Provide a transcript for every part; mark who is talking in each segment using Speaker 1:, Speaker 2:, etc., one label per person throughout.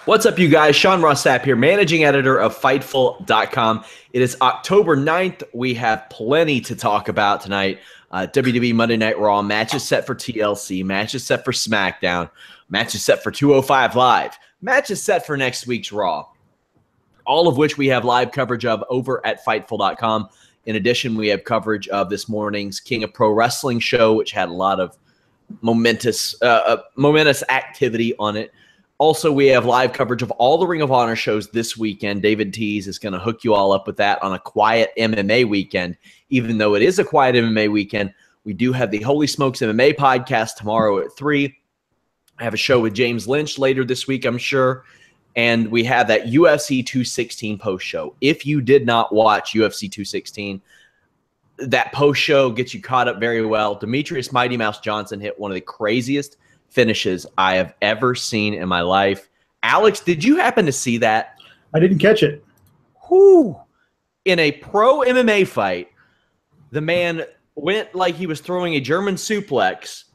Speaker 1: What's up, you guys? Sean Ross Sapp here, managing editor of Fightful.com. It is October 9th. We have plenty to talk about tonight. WWE Monday Night Raw, matches set for TLC, matches set for SmackDown, matches set for 205 Live, matches set for next week's Raw, all of which we have live coverage of over at Fightful.com. In addition, we have coverage of this morning's King of Pro Wrestling show, which had a lot of momentous activity on it. Also, we have live coverage of all the Ring of Honor shows this weekend. David Tease is going to hook you all up with that on a quiet MMA weekend. Even though it is a quiet MMA weekend, we do have the Holy Smokes MMA podcast tomorrow at 3. I have a show with James Lynch later this week, I'm sure. And we have that UFC 216 post show. If you did not watch UFC 216, that post show gets you caught up very well. Demetrius Mighty Mouse Johnson hit one of the craziest finishes I have ever seen in my life. Alex, did you happen to see that?
Speaker 2: I didn't catch it.
Speaker 1: Whew. In a pro MMA fight, the man went like he was throwing a German suplex,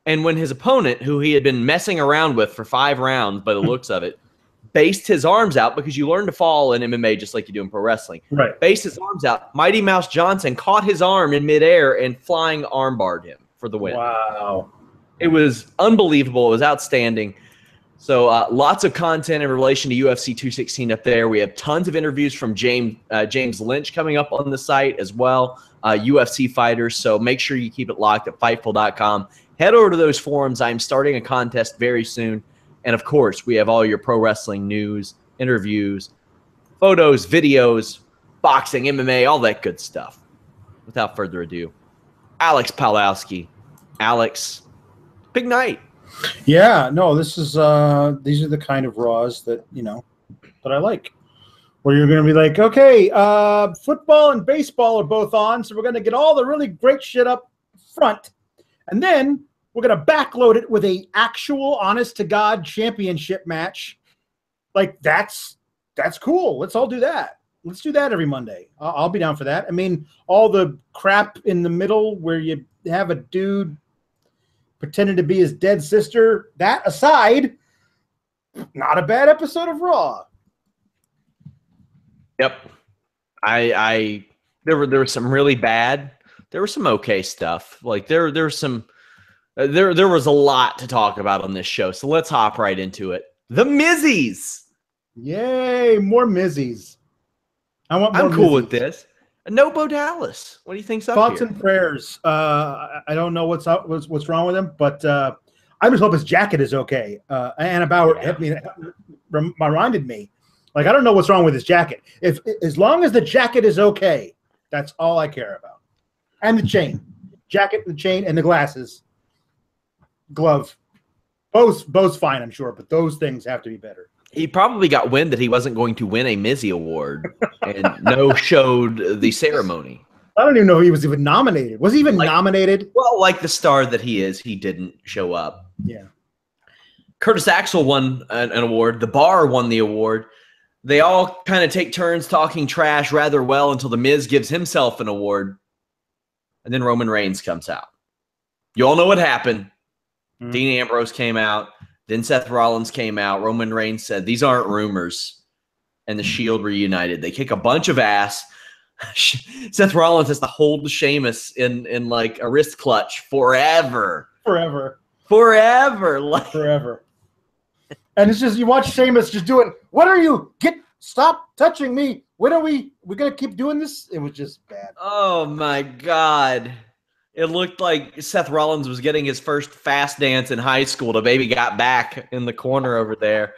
Speaker 1: and when his opponent, who he had been messing around with for 5 rounds by the looks of it, based his arms out, because you learn to fall in MMA just like you do in pro wrestling.
Speaker 2: Right.
Speaker 1: Based his arms out. Mighty Mouse Johnson caught his arm in midair and flying armbarred him for the win.
Speaker 2: Wow.
Speaker 1: It was unbelievable. It was outstanding. So lots of content in relation to UFC 216 up there. We have tons of interviews from James Lynch coming up on the site as well, UFC fighters. So make sure you keep it locked at Fightful.com. Head over to those forums. I'm starting a contest very soon. And, of course, we have all your pro wrestling news, interviews, photos, videos, boxing, MMA, all that good stuff. Without further ado, Alex Pawlowski. Alex, big night.
Speaker 2: Yeah, no, this is these are the kind of Raws that, that I like. Where you're going to be like, okay, football and baseball are both on, so we're going to get all the really great shit up front. And then we're going to backload it with a actual honest-to-God championship match. Like, that's cool. Let's all do that. Let's do that every Monday. I'll be down for that. I mean, all the crap in the middle where you have a dude pretending to be his dead sister, that aside, not a bad episode of Raw.
Speaker 1: Yep. There was some really bad. There was some okay stuff. Like there was a lot to talk about on this show. So let's hop right into it. The Mizzies.
Speaker 2: Yay, more Mizzies.
Speaker 1: I'm cool with this. No Bo Dallas. What do you think's up
Speaker 2: Thoughts
Speaker 1: here?
Speaker 2: and prayers. I don't know what's wrong with him, but I just hope his jacket is okay. Anna Bauer reminded me, like, I don't know what's wrong with his jacket. As long as the jacket is okay, that's all I care about. And the chain, jacket, the chain, and the glasses, glove, both fine, I'm sure, but those things have to be better.
Speaker 1: He probably got wind that he wasn't going to win a Mizzy award and showed the ceremony.
Speaker 2: I don't even know if he was even nominated. Was he even nominated?
Speaker 1: Well, like the star that he is, he didn't show up.
Speaker 2: Yeah.
Speaker 1: Curtis Axel won an award. The Bar won the award. They all kind of take turns talking trash rather well until The Miz gives himself an award. And then Roman Reigns comes out. You all know what happened. Mm-hmm. Dean Ambrose came out. Then Seth Rollins came out. Roman Reigns said, "These aren't rumors." And the Shield reunited. They kick a bunch of ass. Seth Rollins has to hold Sheamus in like a wrist clutch forever.
Speaker 2: Forever. And it's just, you watch Sheamus just doing, what are you? Stop touching me. When are we're going to keep doing this? It was just bad.
Speaker 1: Oh, my God. It looked like Seth Rollins was getting his first fast dance in high school. The baby got back in the corner over there.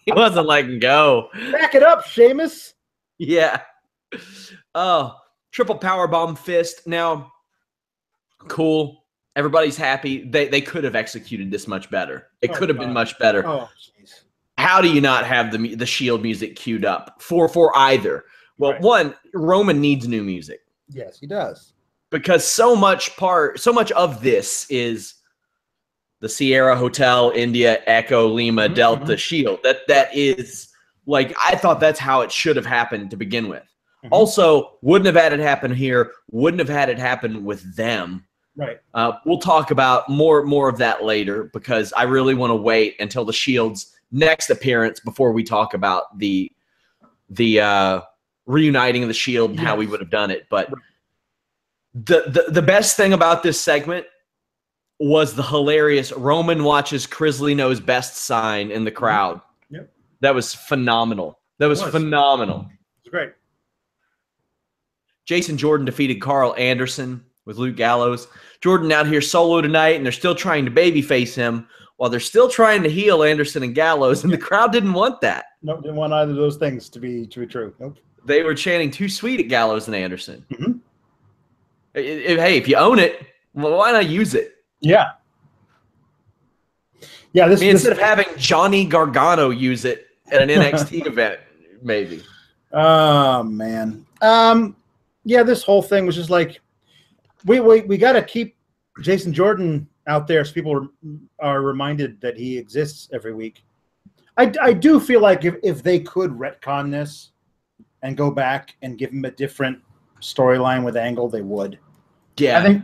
Speaker 1: He wasn't letting go.
Speaker 2: Back it up, Sheamus.
Speaker 1: Yeah. Oh, triple powerbomb fist. Now, cool. Everybody's happy. They could have executed this much better. It could have been much better.
Speaker 2: Oh, jeez.
Speaker 1: How do you not have the Shield music queued up for either? Well,
Speaker 2: Right.
Speaker 1: One, Roman needs new music.
Speaker 2: Yes, he does.
Speaker 1: Because so much of this is the Sierra Hotel, India, Echo, Lima, Delta, Shield. That is, like, I thought that's how it should have happened to begin with. Also, wouldn't have had it happen here. Wouldn't have had it happen with them.
Speaker 2: Right.
Speaker 1: We'll talk about more of that later because I really want to wait until the Shield's next appearance before we talk about the reuniting of the Shield and how we would have done it. But the best thing about this segment was the hilarious Roman watches Crisley knows best sign in the crowd.
Speaker 2: Yep.
Speaker 1: That was phenomenal. That was phenomenal.
Speaker 2: It's great.
Speaker 1: Jason Jordan defeated Carl Anderson with Luke Gallows. Jordan out here solo tonight, and they're still trying to babyface him while they're still trying to heel Anderson and Gallows, and the crowd didn't want that.
Speaker 2: Nope, didn't want either of those things to be true. Nope.
Speaker 1: They were chanting too sweet at Gallows and Anderson. Mm-hmm. Hey, if you own it, well, why not use it?
Speaker 2: Yeah. Yeah.
Speaker 1: Instead of having Johnny Gargano use it at an NXT event, maybe.
Speaker 2: Oh man. Yeah, this whole thing was just like, we got to keep Jason Jordan out there so people are reminded that he exists every week. I do feel like if they could retcon this and go back and give him a different storyline with Angle, they would.
Speaker 1: Yeah.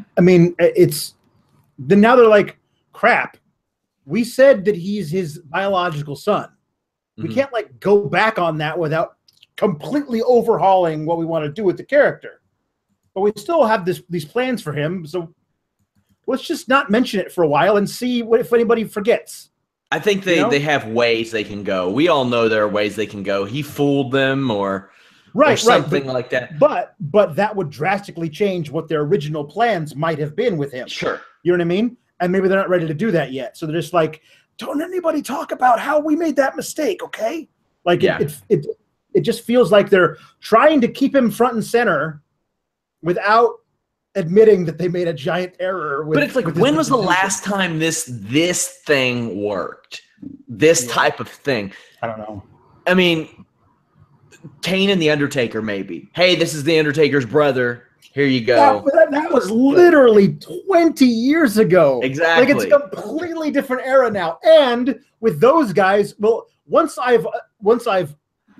Speaker 2: Now they're like, crap, we said that he's his biological son. We can't go back on that without completely overhauling what we want to do with the character. But we still have these plans for him, so let's just not mention it for a while and see if anybody forgets.
Speaker 1: I think they have ways they can go. We all know there are ways they can go. He fooled them or something like that.
Speaker 2: But that would drastically change what their original plans might have been with him.
Speaker 1: Sure.
Speaker 2: You know what I mean? And maybe they're not ready to do that yet. So they're just like, don't anybody talk about how we made that mistake, okay? It just feels like they're trying to keep him front and center without admitting that they made a giant error.
Speaker 1: But it's like, when was the last time this thing worked? This type of thing.
Speaker 2: I don't know.
Speaker 1: I mean, Kane and The Undertaker, maybe. Hey, this is The Undertaker's brother. Here you go.
Speaker 2: That was literally 20 years ago.
Speaker 1: Exactly.
Speaker 2: Like, it's a completely different era now. And with those guys, well, once I've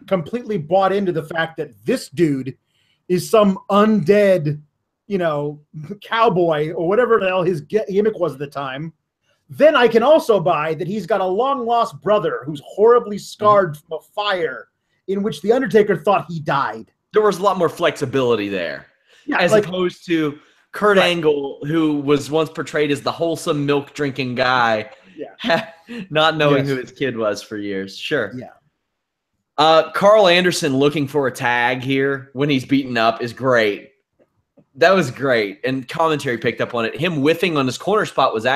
Speaker 2: completely bought into the fact that this dude is some undead, cowboy or whatever the hell his gimmick was at the time, then I can also buy that he's got a long-lost brother who's horribly scarred from a fire in which The Undertaker thought he died.
Speaker 1: There was a lot more flexibility there. Yeah, as opposed to Kurt Angle, who was once portrayed as the wholesome milk-drinking guy, not knowing who his kid was for years. Sure.
Speaker 2: Yeah.
Speaker 1: Carl Anderson looking for a tag here when he's beaten up is great. That was great, and commentary picked up on it. Him whiffing on his corner spot was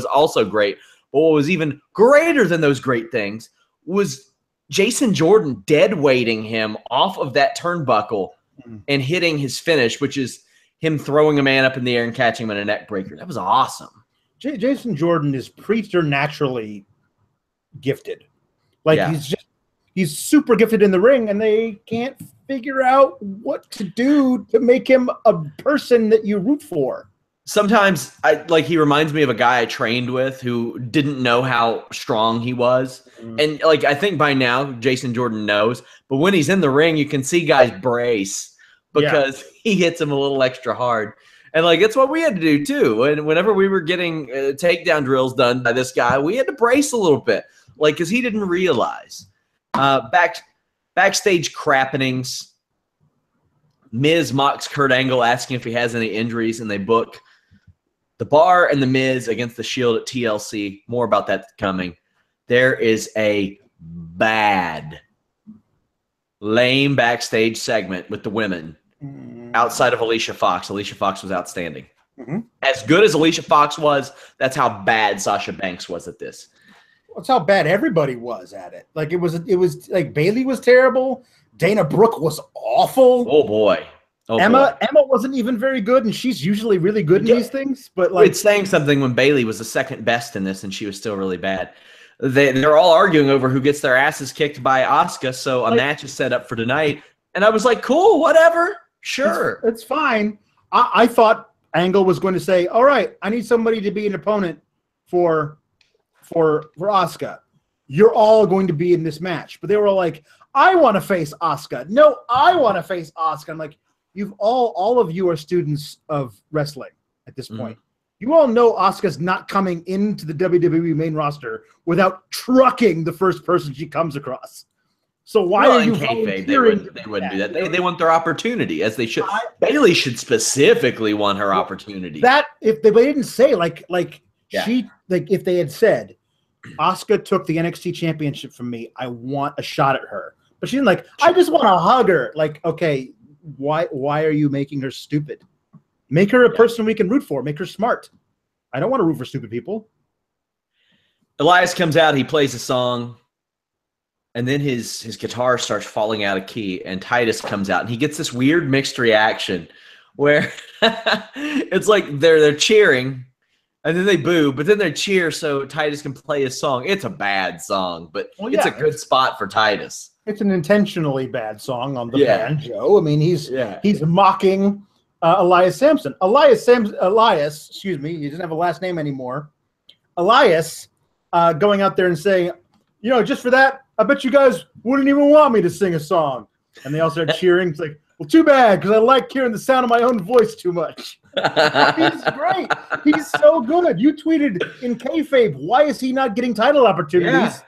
Speaker 1: also great. But what was even greater than those great things was Jason Jordan dead weighting him off of that turnbuckle and hitting his finish, which is him throwing a man up in the air and catching him in a neck breaker. That was awesome.
Speaker 2: Jason Jordan is preternaturally gifted. He's super gifted in the ring, and they can't figure out what to do to make him a person that you root for.
Speaker 1: Sometimes he reminds me of a guy I trained with who didn't know how strong he was. And I think by now Jason Jordan knows, but when he's in the ring, you can see guys brace because he hits him a little extra hard. And it's what we had to do too. And whenever we were getting takedown drills done by this guy, we had to brace a little bit, because he didn't realize. Backstage crappenings. Miz mocks Kurt Angle, asking if he has any injuries, and they book The Bar and The Miz against The Shield at TLC. More about that coming. There is a bad, lame backstage segment with the women outside of Alicia Fox. Alicia Fox was outstanding. As good as Alicia Fox was, that's how bad Sasha Banks was at this.
Speaker 2: That's how bad everybody was at it. It was like Bayley was terrible. Dana Brooke was awful.
Speaker 1: Oh boy.
Speaker 2: Emma wasn't even very good, and she's usually really good in these things. But
Speaker 1: it's saying something when Bayley was the second best in this, and she was still really bad. They're all arguing over who gets their asses kicked by Asuka, so a match is set up for tonight. And I was like, cool, whatever, sure,
Speaker 2: it's fine. I thought Angle was going to say, all right, I need somebody to be an opponent for Asuka. You're all going to be in this match. But they were all like, I want to face Asuka. No, I want to face Asuka. I'm like, all of you are students of wrestling at this point. You all know Asuka's not coming into the WWE main roster without trucking the first person she comes across. So why are you
Speaker 1: kayfabe, they wouldn't do that. They want their opportunity, as they should. Bayley should specifically want her opportunity.
Speaker 2: That if they didn't say if they had said Asuka took the NXT championship from me, I want a shot at her. But she didn't I just want to hug her. Like, okay, why are you making her stupid? Make her a person we can root for. Make her smart. I don't want to root for stupid people.
Speaker 1: Elias comes out, he plays a song. And then his guitar starts falling out of key, and Titus comes out, and he gets this weird mixed reaction where it's like they're cheering, and then they boo, but then they cheer so Titus can play his song. It's a bad song, but it's a good spot for Titus.
Speaker 2: It's an intentionally bad song on the banjo. I mean, he's mocking Elias Sampson. Elias, excuse me, he doesn't have a last name anymore. Elias going out there and saying, just for that, I bet you guys wouldn't even want me to sing a song. And they all start cheering. It's like, well, too bad, because I like hearing the sound of my own voice too much. He's great. He's so good. You tweeted in kayfabe, why is he not getting title opportunities? Yeah.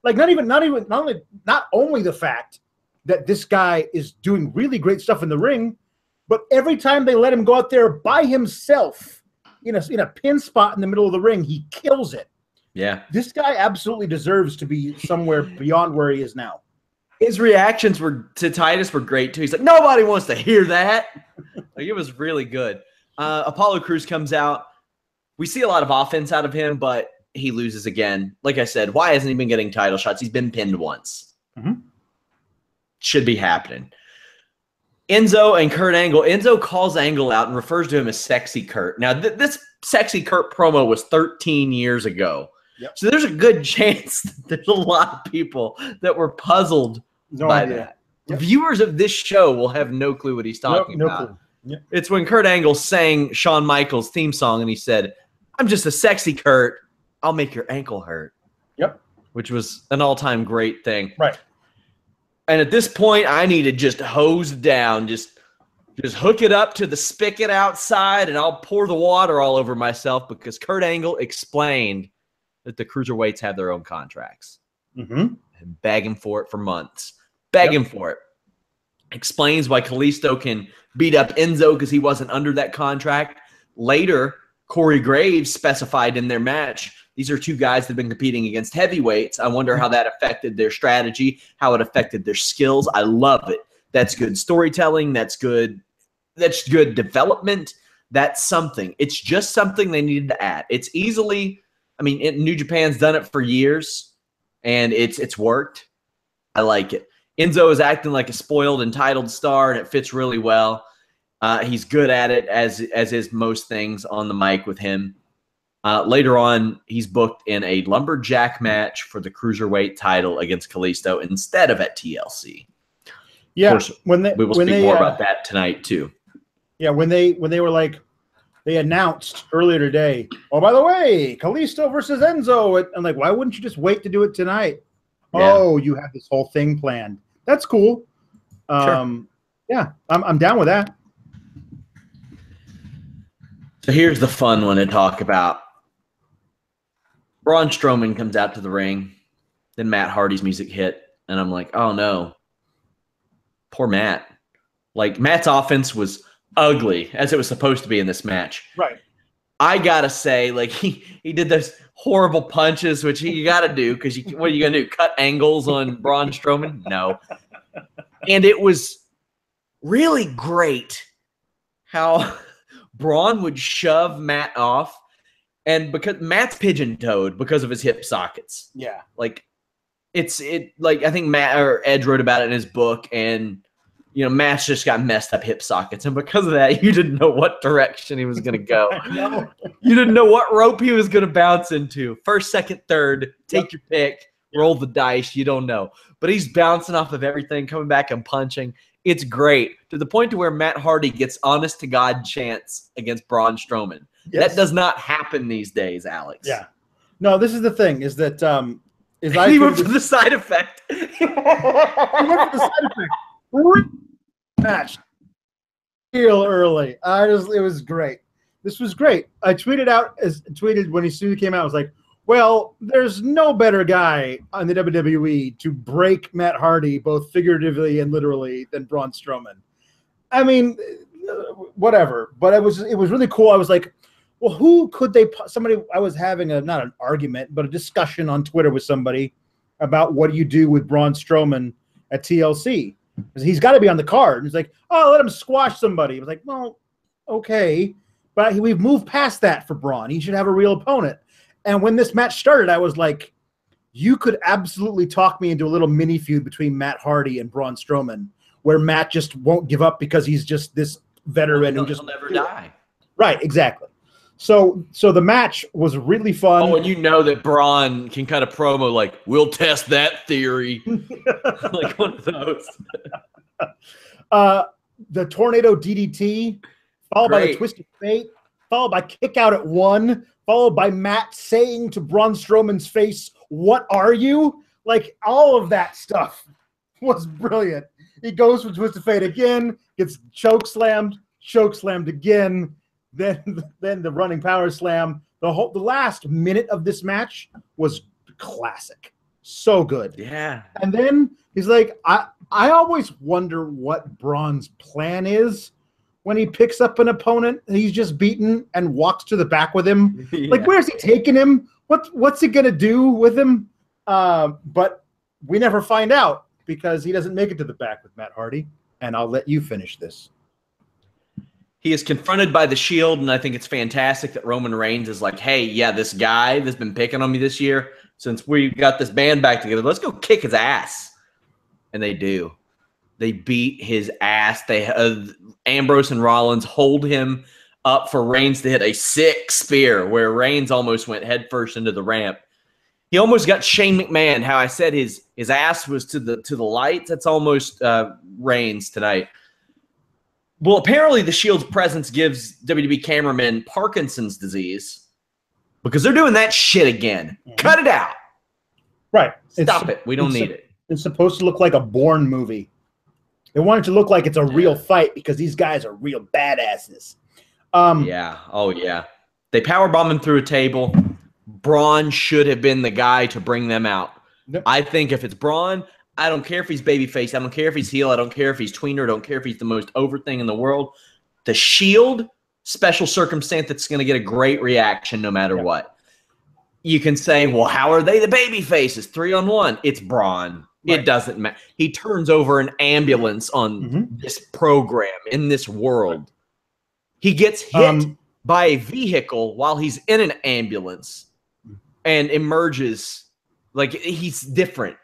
Speaker 2: Like not only the fact that this guy is doing really great stuff in the ring, but every time they let him go out there by himself in a pin spot in the middle of the ring, he kills it.
Speaker 1: Yeah.
Speaker 2: This guy absolutely deserves to be somewhere beyond where he is now.
Speaker 1: His reactions to Titus were great, too. He's like, nobody wants to hear that. It was really good. Apollo Crews comes out. We see a lot of offense out of him, but he loses again. Like I said, why hasn't he been getting title shots? He's been pinned once.
Speaker 2: Mm-hmm.
Speaker 1: Should be happening. Enzo and Kurt Angle. Enzo calls Angle out and refers to him as Sexy Kurt. Now, this Sexy Kurt promo was 13 years ago.
Speaker 2: Yep.
Speaker 1: So there's a good chance that there's a lot of people that were puzzled by that. Yep. Viewers of this show will have no clue what he's talking about.
Speaker 2: Clue. Yep.
Speaker 1: It's when Kurt Angle sang Shawn Michaels' theme song and he said, I'm just a sexy Kurt. I'll make your ankle hurt.
Speaker 2: Yep.
Speaker 1: Which was an all-time great thing.
Speaker 2: Right.
Speaker 1: And at this point, I need to just hose down, just hook it up to the spigot outside, and I'll pour the water all over myself because Kurt Angle explained that the cruiserweights have their own contracts.
Speaker 2: Mm-hmm.
Speaker 1: And begging for it for months. Begging for it. Explains why Kalisto can beat up Enzo because he wasn't under that contract. Later, Corey Graves specified in their match, these are two guys that have been competing against heavyweights. I wonder how that affected their strategy, how it affected their skills. I love it. That's good storytelling. That's good development. That's something. It's just something they needed to add. It's easily, New Japan's done it for years, and it's worked. I like it. Enzo is acting like a spoiled, entitled star, and it fits really well. He's good at it, as is most things on the mic with him. Later on, he's booked in a lumberjack match for the cruiserweight title against Kalisto instead of at TLC.
Speaker 2: Yeah,
Speaker 1: of course, we will speak more about that tonight too.
Speaker 2: Yeah, when they were like, they announced earlier today, oh, by the way, Kalisto versus Enzo. I'm like, why wouldn't you just wait to do it tonight? Yeah. Oh, you have this whole thing planned. That's cool.
Speaker 1: Sure.
Speaker 2: Yeah, I'm down with that.
Speaker 1: So here's the fun one to talk about. Braun Strowman comes out to the ring. Then Matt Hardy's music hit. And I'm like, oh, no. Poor Matt. Like, Matt's offense was ugly, as it was supposed to be in this match.
Speaker 2: Right.
Speaker 1: I got to say, like, he did those horrible punches, which you got to do, because what are you going to do, cut angles on Braun Strowman? No. And it was really great how Braun would shove Matt off, and because Matt's pigeon-toed because of his hip sockets.
Speaker 2: Yeah.
Speaker 1: Like, I think Matt or Edge wrote about it in his book, and Matt's just got messed up hip sockets, and because of that, you didn't know what direction he was going to go. You didn't know what rope he was going to bounce into. First, second, third, take your pick, roll the dice. You don't know, but he's bouncing off of everything, coming back and punching. It's great, to the point to where Matt Hardy gets honest to God chance against Braun Strowman. Yes. That does not happen these days, Alex.
Speaker 2: Yeah. No, this is the thing, is that
Speaker 1: he went for the side effect.
Speaker 2: He went for the side effect. Match real early. It was great. This was great. I tweeted when he soon came out. I was like, well, there's no better guy on the WWE to break Matt Hardy, both figuratively and literally, than Braun Strowman. I mean, whatever. But it was really cool. I was like, well, who could they? I was having not an argument, but a discussion on Twitter with somebody about what do you do with Braun Strowman at TLC? Because he's got to be on the card. And he's like, oh, let him squash somebody. I was like, well, okay. But we've moved past that for Braun. He should have a real opponent. And when this match started, I was like, you could absolutely talk me into a little mini feud between Matt Hardy and Braun Strowman, where Matt just won't give up because he's just this veteran who just
Speaker 1: he'll never die.
Speaker 2: Right, exactly. So the match was really fun.
Speaker 1: Oh, and you know that Braun can kind of promo like, we'll test that theory. Like one of those.
Speaker 2: The tornado DDT, followed by the Twisted Fate, followed by kick out at 1, followed by Matt saying to Braun Strowman's face, what are you? Like, all of that stuff was brilliant. He goes for Twisted Fate again, gets choke slammed again. Then the running power slam. The last minute of this match was classic. So good.
Speaker 1: Yeah.
Speaker 2: And then he's like, I always wonder what Braun's plan is when he picks up an opponent he's just beaten and walks to the back with him. Yeah. Like, where's he taking him? What's he gonna do with him? But we never find out because he doesn't make it to the back with Matt Hardy. And I'll let you finish this.
Speaker 1: He is confronted by the Shield, and I think it's fantastic that Roman Reigns is like, hey, yeah, this guy that's been picking on me this year, since we got this band back together, let's go kick his ass. And they do. They beat his ass. Ambrose and Rollins hold him up for Reigns to hit a sick spear where Reigns almost went headfirst into the ramp. He almost got Shane McMahon. How I said his ass was to the lights. That's almost Reigns tonight. Well, apparently the Shield's presence gives WWE cameramen Parkinson's disease because they're doing that shit again. Mm-hmm. Cut it out.
Speaker 2: Right.
Speaker 1: Stop it. We don't need it.
Speaker 2: It's supposed to look like a Bourne movie. They want it to look like it's a real fight because these guys are real badasses.
Speaker 1: Yeah. Oh, yeah. They powerbomb him through a table. Braun should have been the guy to bring them out. Yep. I think if it's Braun, I don't care if he's babyface. I don't care if he's heel. I don't care if he's tweener. I don't care if he's the most over thing in the world. The Shield, special circumstance that's going to get a great reaction no matter what. You can say, well, how are they the babyfaces? 3-on-1. It's Braun. Right. It doesn't matter. He turns over an ambulance on this program in this world. He gets hit by a vehicle while he's in an ambulance and emerges like he's different.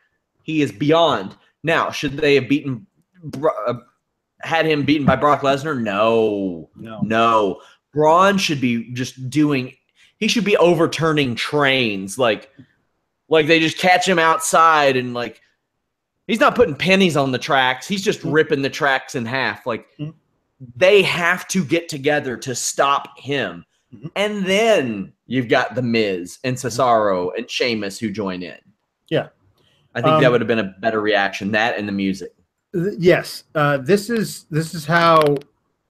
Speaker 1: He is beyond. Now, should they have had him beaten by Brock Lesnar? No. Braun should be just doing. He should be overturning trains, like they just catch him outside and like he's not putting pennies on the tracks. He's just ripping the tracks in half. Like they have to get together to stop him, and then you've got The Miz and Cesaro and Sheamus who join in.
Speaker 2: Yeah.
Speaker 1: I think that would have been a better reaction. That and the music.
Speaker 2: Yes, this is how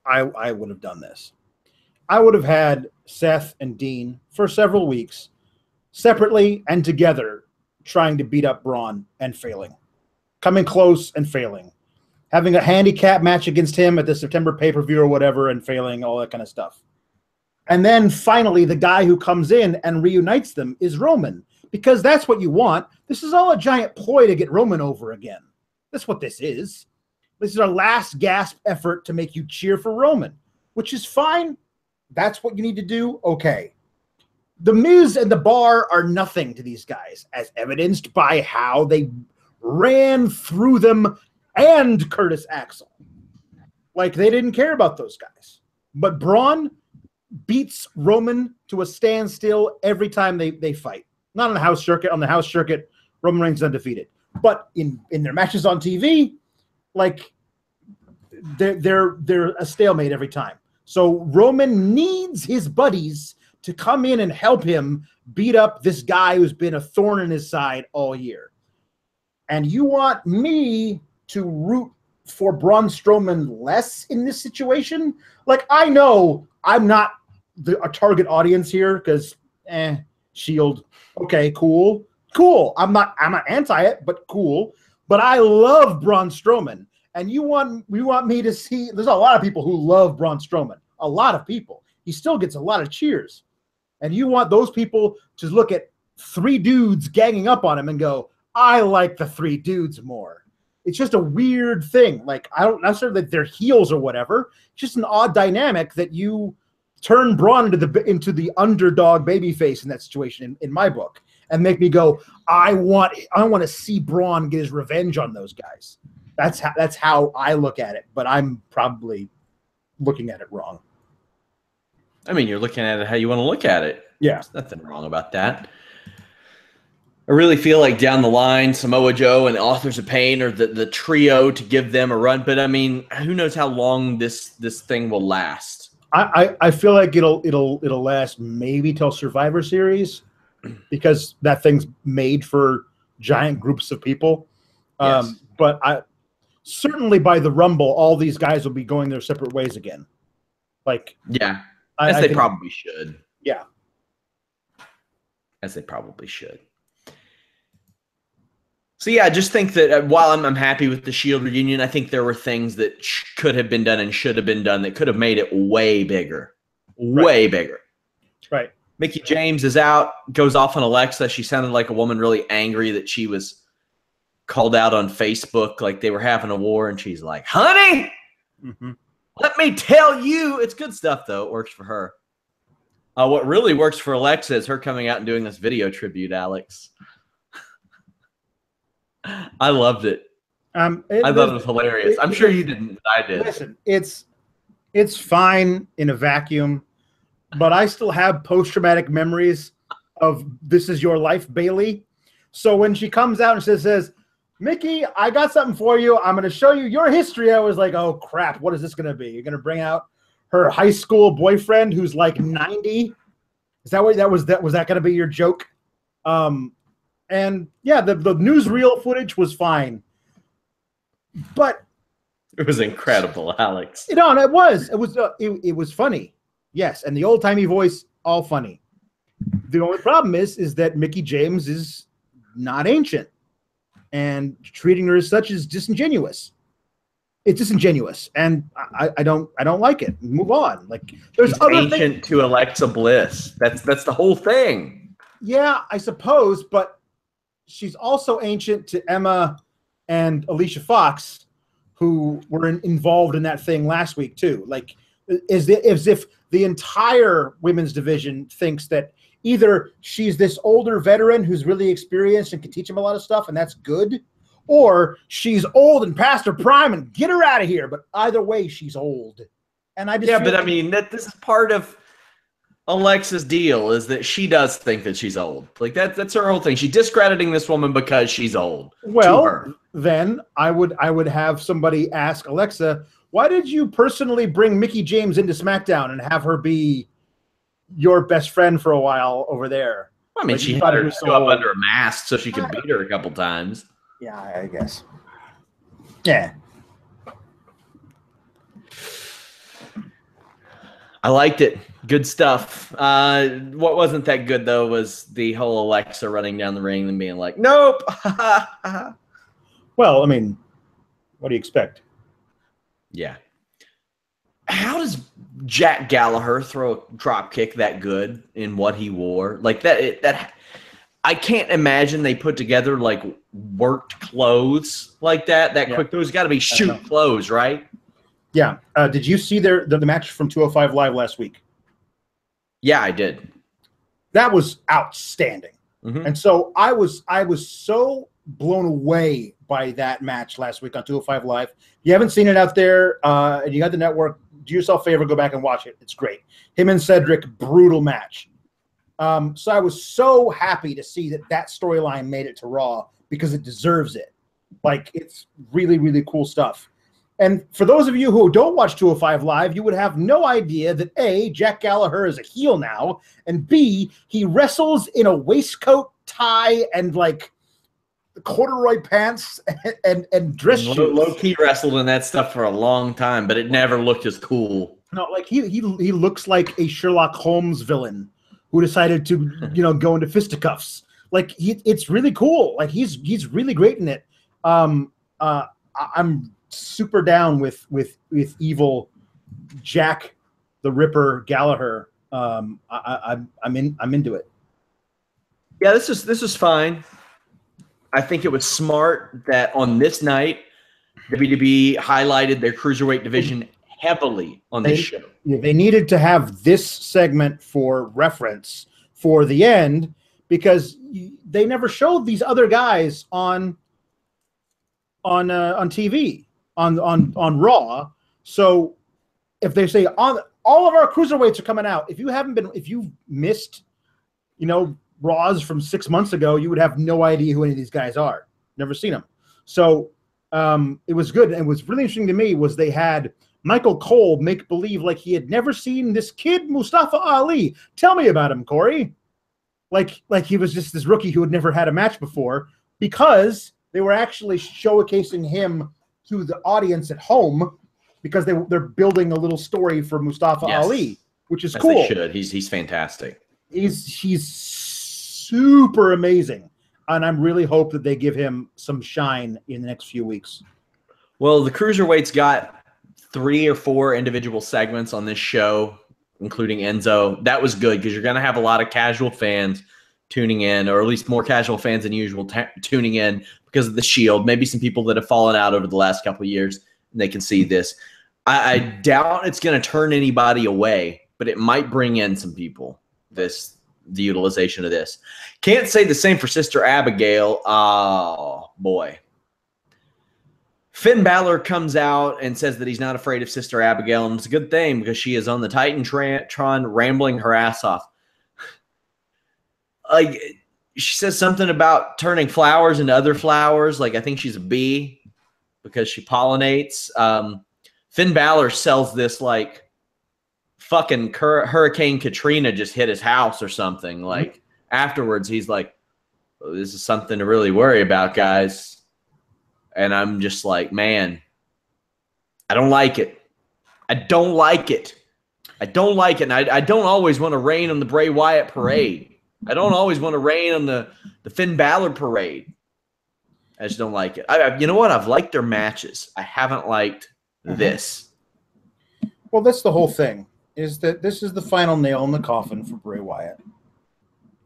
Speaker 2: I would have done this. I would have had Seth and Dean for several weeks, separately and together, trying to beat up Braun and failing, coming close and failing, having a handicap match against him at the September pay-per-view or whatever and failing, all that kind of stuff. And then finally, the guy who comes in and reunites them is Roman. Because that's what you want. This is all a giant ploy to get Roman over again. That's what this is. This is our last gasp effort to make you cheer for Roman, which is fine. That's what you need to do. Okay. The Miz and the Bar are nothing to these guys, as evidenced by how they ran through them and Curtis Axel. Like, they didn't care about those guys. But Braun beats Roman to a standstill every time they fight. Not on the house circuit. On the house circuit, Roman Reigns is undefeated. But in their matches on TV, like they're a stalemate every time. So Roman needs his buddies to come in and help him beat up this guy who's been a thorn in his side all year. And you want me to root for Braun Strowman less in this situation? Like, I know I'm not a target audience here because Shield. Okay, cool. I'm not anti it, but cool. But I love Braun Strowman, and you want me to see? There's a lot of people who love Braun Strowman. A lot of people. He still gets a lot of cheers, and you want those people to look at 3 dudes ganging up on him and go, I like the 3 dudes more. It's just a weird thing. Like, I don't necessarily that they're heels or whatever. It's just an odd dynamic that you turn Braun into the underdog babyface in that situation in my book, and make me go, I want to see Braun get his revenge on those guys. That's how I look at it, but I'm probably looking at it wrong.
Speaker 1: I mean, you're looking at it how you want to look at it.
Speaker 2: Yeah.
Speaker 1: There's nothing wrong about that. I really feel like down the line, Samoa Joe and Authors of Pain are the trio to give them a run. But I mean, who knows how long this thing will last?
Speaker 2: I feel like it'll last maybe till Survivor Series, because that thing's made for giant groups of people.
Speaker 1: Yes.
Speaker 2: But certainly by the Rumble, all these guys will be going their separate ways again. Like,
Speaker 1: yeah, as they probably should.
Speaker 2: Yeah,
Speaker 1: as they probably should. So yeah, I just think that while I'm happy with the Shield reunion, I think there were things that could have been done and should have been done that could have made it way bigger. Way bigger.
Speaker 2: Right.
Speaker 1: Mickie James is out, goes off on Alexa. She sounded like a woman really angry that she was called out on Facebook like they were having a war, and she's like, honey, let me tell you. It's good stuff, though. It works for her. What really works for Alexa is her coming out and doing this video tribute, Alex. I loved it. I thought it was hilarious. I'm sure you didn't, but I did.
Speaker 2: Listen, it's fine in a vacuum, but I still have post-traumatic memories of This Is Your Life, Bailey. So when she comes out and says, Mickie, I got something for you. I'm going to show you your history. I was like, oh, crap. What is this going to be? You're going to bring out her high school boyfriend who's like 90? Is that what was that going to be your joke? And yeah, the newsreel footage was fine, but
Speaker 1: it was incredible, Alex.
Speaker 2: You know, and it was funny, yes, and the old timey voice, all funny. The only problem is that Mickie James is not ancient, and treating her as such is disingenuous. It's disingenuous, and I don't like it. Move on. Like, there's
Speaker 1: She's
Speaker 2: other
Speaker 1: ancient
Speaker 2: things.
Speaker 1: to Alexa Bliss. That's the whole thing.
Speaker 2: Yeah, I suppose, but she's also ancient to Emma and Alicia Fox, who were involved in that thing last week too. Like, as if the entire women's division thinks that either she's this older veteran who's really experienced and can teach them a lot of stuff, and that's good, or she's old and past her prime and get her out of here. But either way, she's old. And I just
Speaker 1: I mean, this is part of Alexa's deal, is that she does think that she's old. Like, that's her whole thing. She's discrediting this woman because she's old.
Speaker 2: Well, then I would have somebody ask Alexa, why did you personally bring Mickie James into SmackDown and have her be your best friend for a while over there?
Speaker 1: I mean,
Speaker 2: like,
Speaker 1: she had her show up under a mask so she could beat her a couple times.
Speaker 2: Yeah, I guess. Yeah.
Speaker 1: I liked it. Good stuff. What wasn't that good, though, was the whole Alexa running down the ring and being like, nope.
Speaker 2: Well, I mean, what do you expect?
Speaker 1: Yeah. How does Jack Gallagher throw a drop kick that good in what he wore? Like, that I can't imagine they put together, like, worked clothes like that quick. Those got to be shoot clothes, right?
Speaker 2: Yeah. Did you see the match from 205 Live last week?
Speaker 1: Yeah, I did.
Speaker 2: That was outstanding. And so I was so blown away by that match last week on 205 Live. If you haven't seen it out there and you got the network, do yourself a favor, go back and watch it. It's great. Him and Cedric, brutal match. So I was so happy to see that storyline made it to Raw because it deserves it. Like, it's really, really cool stuff. And for those of you who don't watch 205 Live, you would have no idea that A, Jack Gallagher is a heel now, and B, he wrestles in a waistcoat, tie, and like corduroy pants and dress shoes.
Speaker 1: Low-key wrestled in that stuff for a long time, but it never looked as cool.
Speaker 2: No, like he looks like a Sherlock Holmes villain who decided to go into fisticuffs. Like it's really cool. Like he's really great in it. I'm super down with evil Jack the Ripper Gallagher. I'm into it.
Speaker 1: Yeah, this is fine. I think it was smart that on this night, WWE highlighted their cruiserweight division heavily on this show.
Speaker 2: They needed to have this segment for reference for the end because they never showed these other guys on TV on Raw. So if they say all of our cruiserweights are coming out, if you missed, Raws from 6 months ago, you would have no idea who any of these guys are. Never seen them. So it was good. And what's really interesting to me was they had Michael Cole make believe like he had never seen this kid, Mustafa Ali. Tell me about him, Corey. Like he was just this rookie who had never had a match before, because they were actually showcasing him to the audience at home because they're building a little story for Mustafa Ali, which is cool.
Speaker 1: They should. He's fantastic.
Speaker 2: He's super amazing. And I'm really hope that they give him some shine in the next few weeks.
Speaker 1: Well, the Cruiserweights got 3 or 4 individual segments on this show, including Enzo. That was good because you're going to have a lot of casual fans tuning in, or at least more casual fans than usual tuning in because of the Shield. Maybe some people that have fallen out over the last couple of years, and they can see this. I doubt it's going to turn anybody away, but it might bring in some people, the utilization of this. Can't say the same for Sister Abigail. Oh, boy. Finn Balor comes out and says that he's not afraid of Sister Abigail, and it's a good thing because she is on the Titantron rambling her ass off. Like, she says something about turning flowers into other flowers. Like, I think she's a bee because she pollinates. Finn Balor sells this like fucking Hurricane Katrina just hit his house or something. Like, afterwards, he's like, oh, this is something to really worry about, guys. And I'm just like, man, I don't like it. I don't like it. I don't like it. And I don't always want to rain on the Bray Wyatt parade. I don't always want to rain on the Finn Balor parade. I just don't like it. You know what? I've liked their matches. I haven't liked this.
Speaker 2: Well, that's the whole thing, is that this is the final nail in the coffin for Bray Wyatt.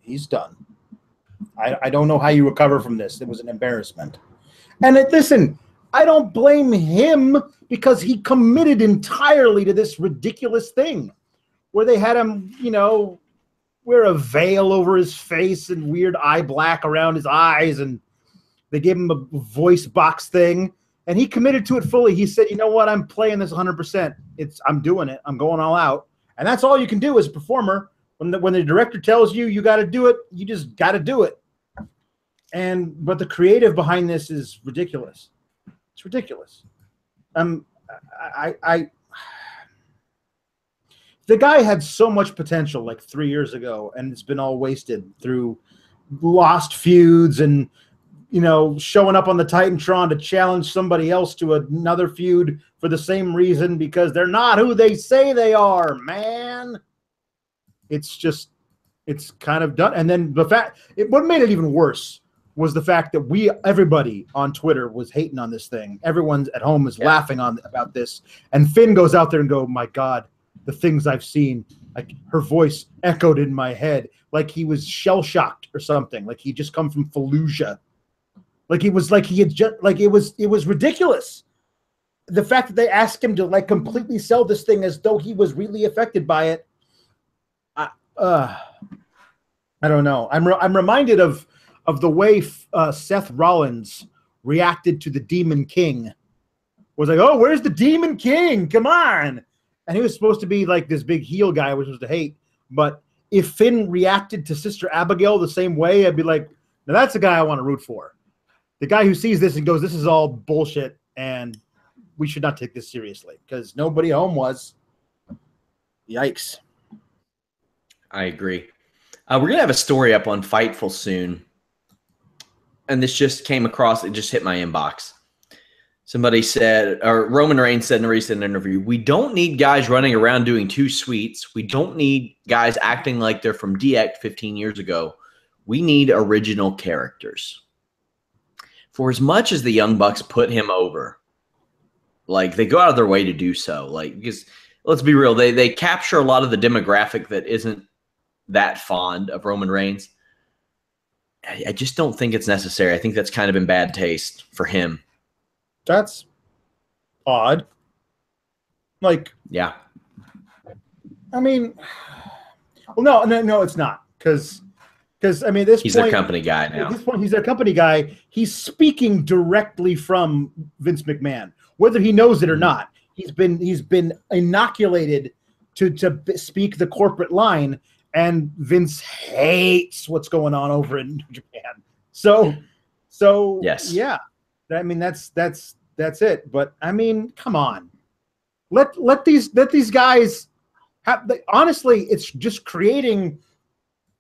Speaker 2: He's done. I don't know how you recover from this. It was an embarrassment. And listen, I don't blame him because he committed entirely to this ridiculous thing where they had him, wear a veil over his face and weird eye black around his eyes, and they gave him a voice box thing, and he committed to it fully. He said, you know what, I'm playing this 100%. I'm doing it. I'm going all out. And that's all you can do as a performer. When the director tells you you got to do it, you just got to do it. But the creative behind this is ridiculous. It's ridiculous. The guy had so much potential like 3 years ago, and it's been all wasted through lost feuds and, showing up on the Titantron to challenge somebody else to another feud for the same reason because they're not who they say they are, man. It's kind of done. And then what made it even worse was the fact that everybody on Twitter was hating on this thing. Everyone at home is laughing about this. And Finn goes out there and go, my God, the things I've seen, like her voice echoed in my head, like he was shell shocked or something. Like he just come from Fallujah. Like it was like he had just like it was ridiculous. The fact that they asked him to like completely sell this thing as though he was really affected by it. I don't know. I'm reminded of the way Seth Rollins reacted to the Demon King. Was like, oh, where's the Demon King? Come on. And he was supposed to be like this big heel guy, which was to hate. But if Finn reacted to Sister Abigail the same way, I'd be like, now that's the guy I want to root for. The guy who sees this and goes, this is all bullshit, and we should not take this seriously, because nobody home was. Yikes.
Speaker 1: I agree. We're going to have a story up on Fightful soon. And this just came across, it just hit my inbox. Somebody said, or Roman Reigns said in a recent interview, we don't need guys running around doing two sweets. We don't need guys acting like they're from DX 15 years ago. We need original characters. For as much as the Young Bucks put him over, like they go out of their way to do so, like because let's be real, they capture a lot of the demographic that isn't that fond of Roman Reigns. I just don't think it's necessary. I think that's kind of in bad taste for him.
Speaker 2: That's odd. Like,
Speaker 1: yeah.
Speaker 2: I mean, well, no, it's not because I mean,
Speaker 1: he's their company guy now.
Speaker 2: At this point, he's their company guy. He's speaking directly from Vince McMahon, whether he knows it or not. He's been inoculated to speak the corporate line, and Vince hates what's going on over in Japan. So
Speaker 1: yes,
Speaker 2: yeah. I mean, that's it. But I mean, come on, let these guys have. Honestly, it's just creating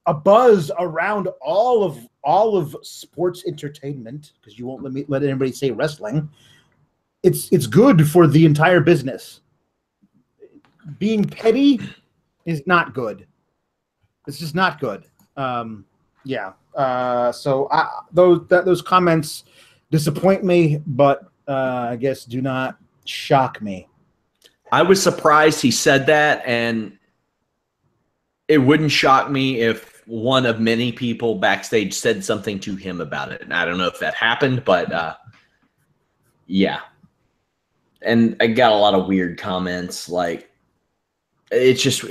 Speaker 2: a buzz around all of sports entertainment, because you won't let anybody say wrestling. It's good for the entire business. Being petty is not good. It's just not good. Yeah. So those comments disappoint me, but I guess do not shock me.
Speaker 1: I was surprised he said that, and it wouldn't shock me if one of many people backstage said something to him about it. And I don't know if that happened, but yeah. And I got a lot of weird comments. Like, it's just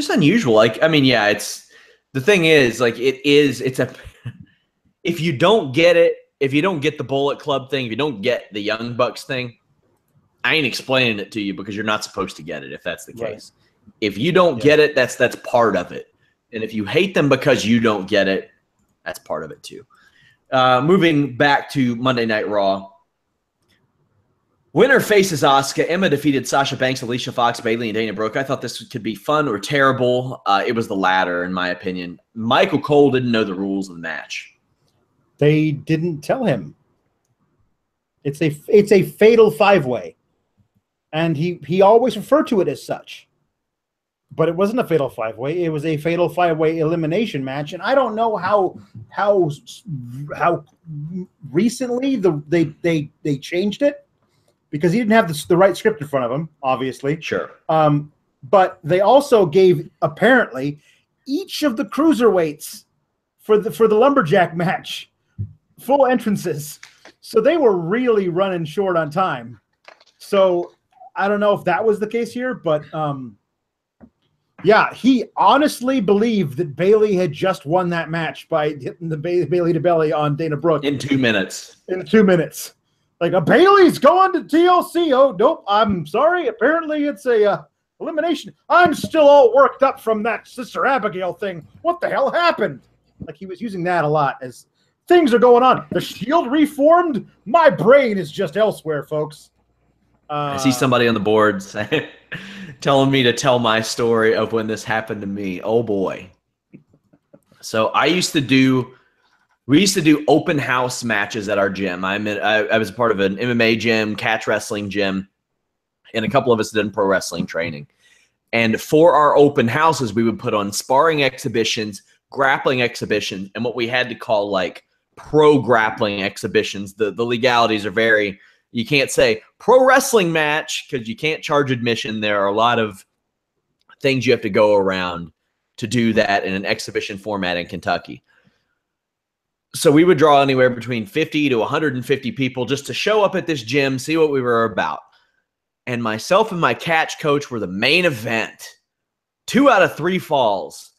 Speaker 1: unusual. Like, I mean, yeah, the thing is, like, if you don't get it, if you don't get the Bullet Club thing, if you don't get the Young Bucks thing, I ain't explaining it to you because you're not supposed to get it if that's the case. Right. If you don't get it, that's part of it. And if you hate them because you don't get it, that's part of it too. Moving back to Monday Night Raw. Winner faces Asuka. Emma defeated Sasha Banks, Alicia Fox, Bayley, and Dana Brooke. I thought this could be fun or terrible. It was the latter, in my opinion. Michael Cole didn't know the rules of the match.
Speaker 2: They didn't tell him. It's a fatal five-way. And he always referred to it as such. But it wasn't a fatal five-way. It was a fatal five-way elimination match. And I don't know how recently they changed it, because he didn't have the right script in front of him, obviously.
Speaker 1: Sure.
Speaker 2: But they also gave, apparently, each of the cruiserweights for the lumberjack match full entrances. So they were really running short on time. So I don't know if that was the case here, but yeah, he honestly believed that Bayley had just won that match by hitting the Bayley to belly on Dana Brooke.
Speaker 1: In 2 minutes.
Speaker 2: In 2 minutes. Like, a Bayley's going to TLC. Oh, nope. I'm sorry. Apparently it's a elimination. I'm still all worked up from that Sister Abigail thing. What the hell happened? Like, he was using that a lot as things are going on. The Shield reformed. My brain is just elsewhere, folks.
Speaker 1: I see somebody on the board telling me to tell my story of when this happened to me. Oh, boy. So we used to do open house matches at our gym. I was a part of an MMA gym, catch wrestling gym, and a couple of us did pro wrestling training. And for our open houses, we would put on sparring exhibitions, grappling exhibitions, and what we had to call like pro grappling exhibitions. The legalities are very, you can't say pro wrestling match because you can't charge admission. There are a lot of things you have to go around to do that in an exhibition format in Kentucky. So we would draw anywhere between 50 to 150 people just to show up at this gym, see what we were about. And myself and my catch coach were the main event. 2 out of 3 falls.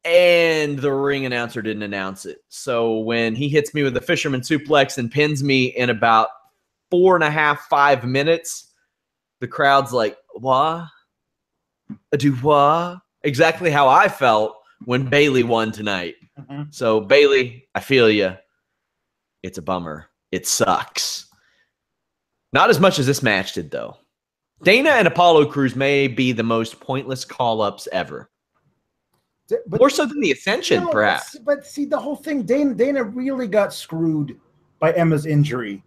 Speaker 1: And the ring announcer didn't announce it. So when he hits me with the fisherman suplex and pins me in about 4.5, 5 minutes, the crowd's like, what? Do what? Exactly how I felt when Bayley won tonight. Mm-hmm. So, Bayley, I feel you. It's a bummer. It sucks. Not as much as this match did, though. Dana and Apollo Crews may be the most pointless call-ups ever. But, more so than the Ascension, perhaps.
Speaker 2: But see, the whole thing, Dana really got screwed by Emma's injury.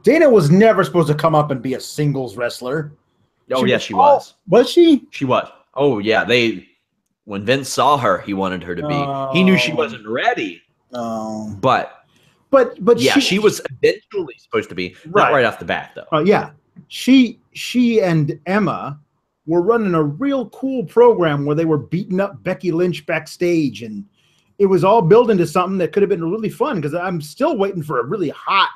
Speaker 2: Dana was never supposed to come up and be a singles wrestler.
Speaker 1: Oh, yeah, she was.
Speaker 2: Was she?
Speaker 1: She was. Oh, yeah. When Vince saw her, he wanted her to be. He knew she wasn't ready. But yeah, she was eventually supposed to be. Not right off the bat, though.
Speaker 2: Yeah. She and Emma were running a real cool program where they were beating up Becky Lynch backstage, and it was all building to something that could have been really fun, because I'm still waiting for a really hot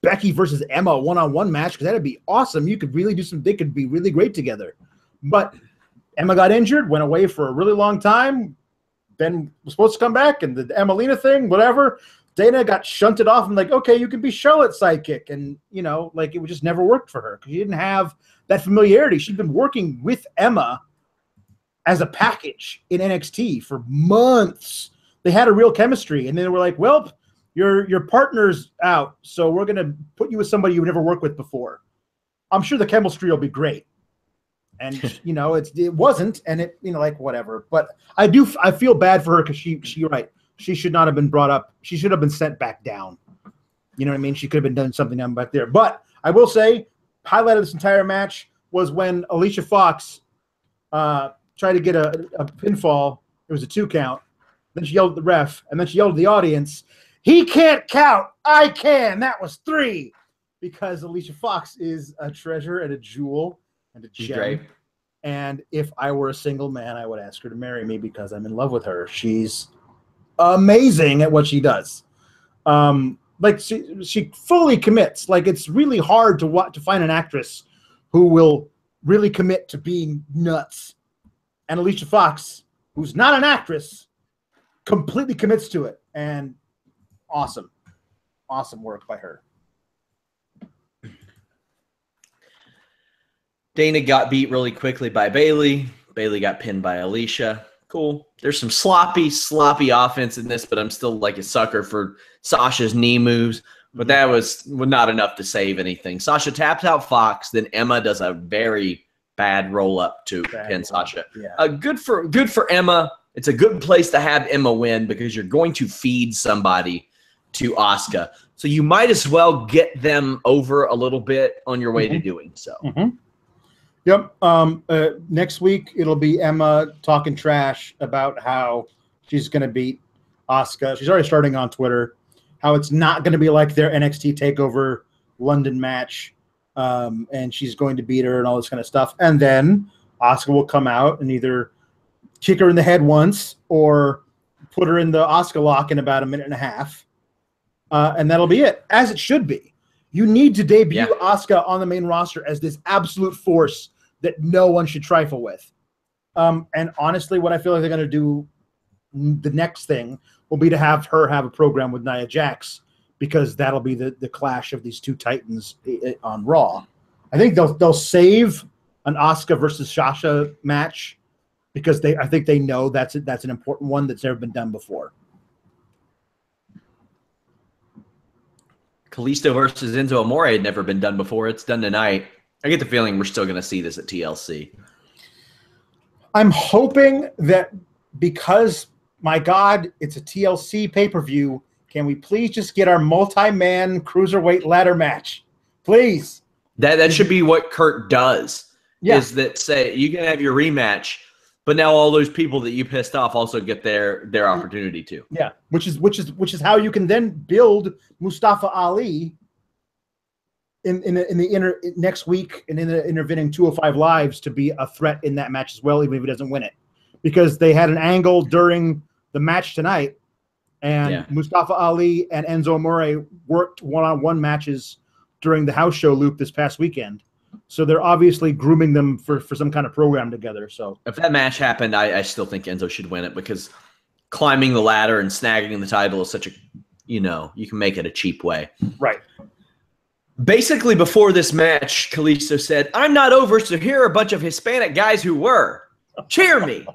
Speaker 2: Becky versus Emma one-on-one match, because that'd be awesome. You could really they could be really great together. But Emma got injured, went away for a really long time, then was supposed to come back, and the Emelina thing, whatever. Dana got shunted off and like, okay, you can be Charlotte's sidekick. And, like it just never worked for her because she didn't have that familiarity. She'd been working with Emma as a package in NXT for months. They had a real chemistry. And then they were like, well, your partner's out, so we're going to put you with somebody you've never worked with before. I'm sure the chemistry will be great. And, it wasn't. And it, like whatever. But I feel bad for her because you're right. She should not have been brought up. She should have been sent back down. You know what I mean? She could have been done something down back there. But I will say, highlight of this entire match was when Alicia Fox tried to get a pinfall. It was a 2 count. Then she yelled at the ref, and then she yelled at the audience, "He can't count. I can." That was 3. Because Alicia Fox is a treasure and a jewel and a gem. Great. And if I were a single man, I would ask her to marry me because I'm in love with her. She's amazing at what she does. Like she fully commits. Like it's really hard to find an actress who will really commit to being nuts. And Alicia Fox, who's not an actress, completely commits to it. And awesome work by her.
Speaker 1: Dana got beat really quickly by Bayley. Bayley got pinned by Alicia. Cool. There's some sloppy offense in this, but I'm still like a sucker for Sasha's knee moves. But that was not enough to save anything. Sasha taps out Fox, then Emma does a very bad roll up to pin Sasha. Yeah. Good for Emma. It's a good place to have Emma win because you're going to feed somebody to Asuka. So you might as well get them over a little bit on your way to doing so.
Speaker 2: Yep. Next week, it'll be Emma talking trash about how she's going to beat Asuka. She's already starting on Twitter, how it's not going to be like their NXT TakeOver London match, and she's going to beat her and all this kind of stuff. And then Asuka will come out and either kick her in the head once or put her in the Asuka lock in about a minute and a half, and that'll be it, as it should be. You need to debut Asuka on the main roster as this absolute force that no one should trifle with. And honestly, what I feel like they're going to do, the next thing will be to have her have a program with Nia Jax, because that'll be the clash of these 2 titans on Raw. I think they'll save an Asuka versus Sasha match because I think they know that's an important one that's never been done before.
Speaker 1: Kalisto versus Enzo Amore had never been done before. It's done tonight. I get the feeling we're still going to see this at TLC.
Speaker 2: I'm hoping that because, my God, it's a TLC pay-per-view, can we please just get our multi-man cruiserweight ladder match? Please.
Speaker 1: That should be what Kurt does. Yeah. Is that, say, you can have your rematch, but now all those people that you pissed off also get their opportunity too.
Speaker 2: Yeah, which is how you can then build Mustafa Ali in the next week and in the intervening 205 lives to be a threat in that match as well, even if he doesn't win it, because they had an angle during the match tonight, and Mustafa Ali and Enzo Amore worked one-on-one matches during the house show loop this past weekend. So they're obviously grooming them for some kind of program together. So
Speaker 1: if that match happened, I still think Enzo should win it, because climbing the ladder and snagging the title is such a, you can make it a cheap way.
Speaker 2: Right.
Speaker 1: Basically, before this match, Kalisto said, "I'm not over, so here are a bunch of Hispanic guys who were. Cheer me."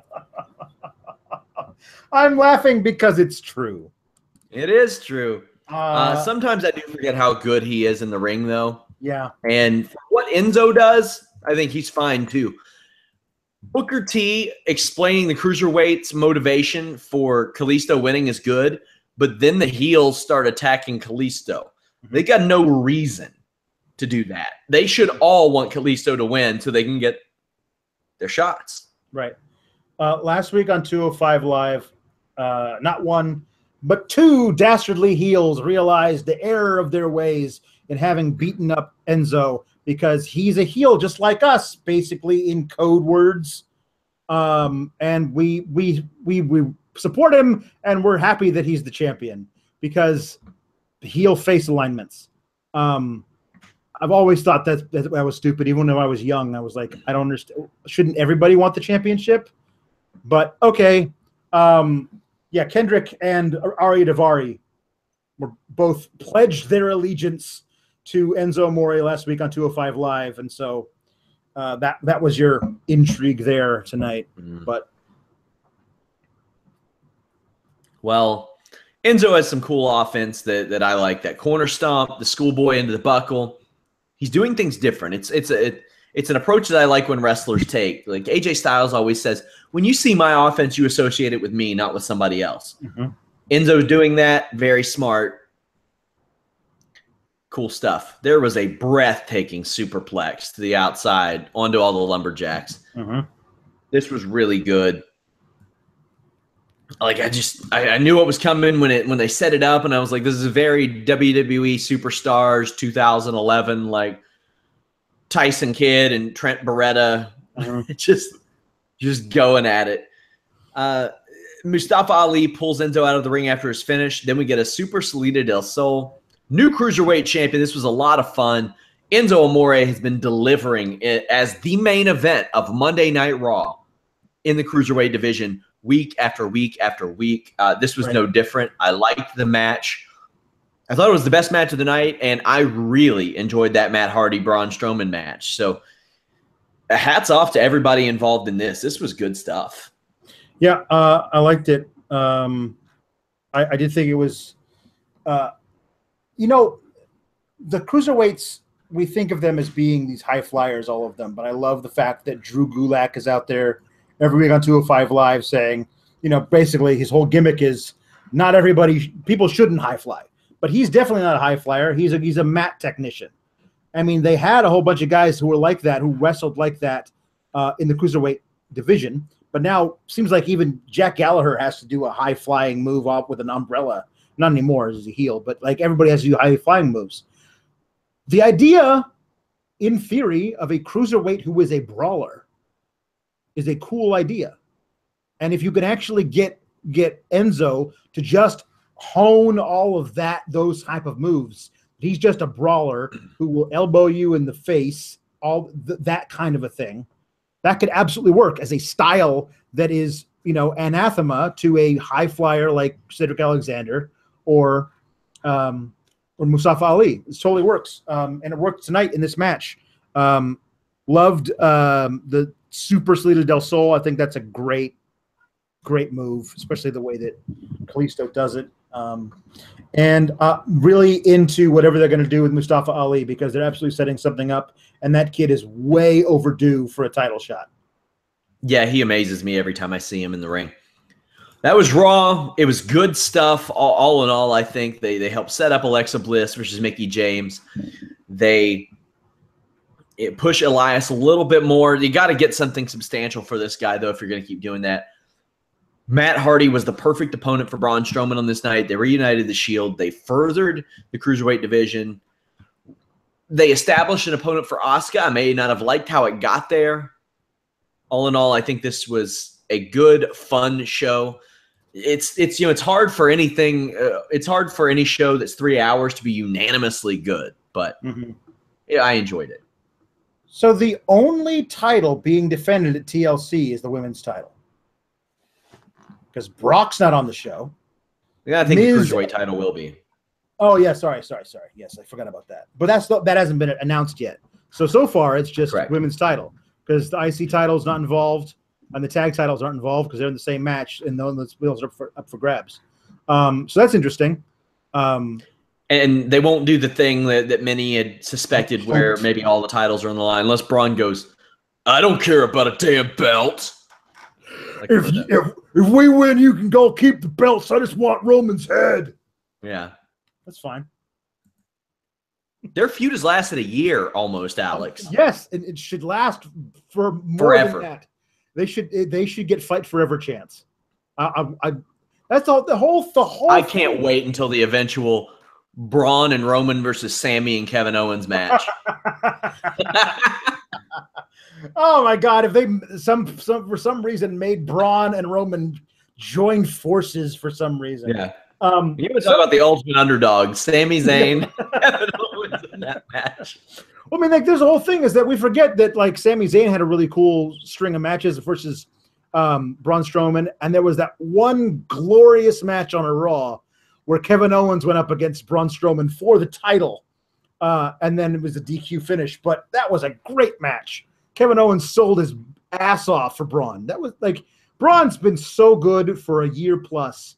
Speaker 2: I'm laughing because it's true.
Speaker 1: It is true. Sometimes I do forget how good he is in the ring, though.
Speaker 2: Yeah.
Speaker 1: And for what Enzo does, I think he's fine, too. Booker T explaining the cruiserweight's motivation for Kalisto winning is good, but then the heels start attacking Kalisto. They got no reason. to do that. They should all want Kalisto to win so they can get their shots.
Speaker 2: Right. Last week on 205 Live, not one, but two dastardly heels realized the error of their ways in having beaten up Enzo because he's a heel just like us, basically in code words. And we support him, and we're happy that he's the champion because heel face alignments. I've always thought that was stupid. Even when I was young, I was like, I don't understand. Shouldn't everybody want the championship? But okay. Yeah, Kendrick and Ari Daivari were both pledged their allegiance to Enzo Amore last week on 205 Live, and so that was your intrigue there tonight. But
Speaker 1: well, Enzo has some cool offense that I like. That corner stomp, the schoolboy into the buckle. He's doing things different. It's an approach that I like when wrestlers take. Like AJ Styles always says, when you see my offense, you associate it with me, not with somebody else. Enzo's doing that. Very smart. Cool stuff. There was a breathtaking superplex to the outside onto all the lumberjacks. This was really good. Like I knew what was coming when they set it up, and I was like, this is a very WWE Superstars 2011 like Tyson Kidd and Trent Beretta, just going at it. Mustafa Ali pulls Enzo out of the ring after his finish. Then we get a Super Salida del Sol, new cruiserweight champion. This was a lot of fun. Enzo Amore has been delivering it as the main event of Monday Night Raw in the cruiserweight division week after week after week. This was no different. I liked the match. I thought it was the best match of the night, and I really enjoyed that Matt Hardy-Braun Strowman match. So hats off to everybody involved in this. This was good stuff.
Speaker 2: Yeah, I liked it. I did think it was, you know, the cruiserweights, we think of them as being these high flyers, all of them. But I love the fact that Drew Gulak is out there every week on 205 Live saying, you know, basically his whole gimmick is not everybody, people shouldn't high fly. But he's definitely not a high flyer. He's a mat technician. I mean, they had a whole bunch of guys who were like that, who wrestled like that in the cruiserweight division. But now seems like even Jack Gallagher has to do a high flying move off with an umbrella. Not anymore as a heel, but like everybody has to do high flying moves. The idea, in theory, of a cruiserweight who is a brawler is a cool idea. And if you can actually get Enzo to just hone all of those type of moves, he's just a brawler who will elbow you in the face, that kind of a thing, that could absolutely work as a style that is, you know, anathema to a high flyer like Cedric Alexander or Mustafa Ali. It totally works. And it worked tonight in this match. Loved the Super Salida del Sol. I think that's a great move, especially the way that Kalisto does it. And really into whatever they're going to do with Mustafa Ali, because they're absolutely setting something up, and that kid is way overdue for a title shot.
Speaker 1: Yeah, he amazes me every time I see him in the ring. That was Raw. It was good stuff. All in all, I think they helped set up Alexa Bliss versus Mickie James. They push Elias a little bit more. You got to get something substantial for this guy, though, if you're going to keep doing that. Matt Hardy was the perfect opponent for Braun Strowman on this night. They reunited the Shield. They furthered the cruiserweight division. They established an opponent for Asuka. I may not have liked how it got there. All in all, I think this was a good, fun show. It's hard for anything. It's hard for any show that's 3 hours to be unanimously good, but yeah, I enjoyed it.
Speaker 2: So the only title being defended at TLC is the women's title, because Brock's not on the show.
Speaker 1: Yeah, I think the cruiserweight title will be.
Speaker 2: Oh yeah, sorry. Yes, I forgot about that. But that hasn't been announced yet. So far it's just women's title, because the IC title is not involved and the tag titles aren't involved because they're in the same match and those wheels are up for grabs. So that's interesting.
Speaker 1: And they won't do the thing that many had suspected, where maybe all the titles are on the line, unless Braun goes, "I don't care about a damn belt. Like,
Speaker 2: if we win, you can go keep the belts. I just want Roman's head."
Speaker 1: Yeah.
Speaker 2: That's fine.
Speaker 1: Their feud has lasted a year almost, Alex.
Speaker 2: Yes, and it should last for more
Speaker 1: Forever.
Speaker 2: than that. They should get Fight Forever chance. That's all. The whole.
Speaker 1: I can't wait until the eventual Braun and Roman versus Sammy and Kevin Owens match.
Speaker 2: Oh my God! If they for some reason made Braun and Roman join forces for some reason,
Speaker 1: yeah. You would talk about the ultimate underdog, Sami Zayn, Kevin Owens in that match.
Speaker 2: Well, I mean, like, there's a whole thing is that we forget that, like, Sami Zayn had a really cool string of matches versus Braun Strowman, and there was that one glorious match on a Raw where Kevin Owens went up against Braun Strowman for the title, and then it was a DQ finish. But that was a great match. Kevin Owens sold his ass off for Braun. That was like, Braun's been so good for a year plus.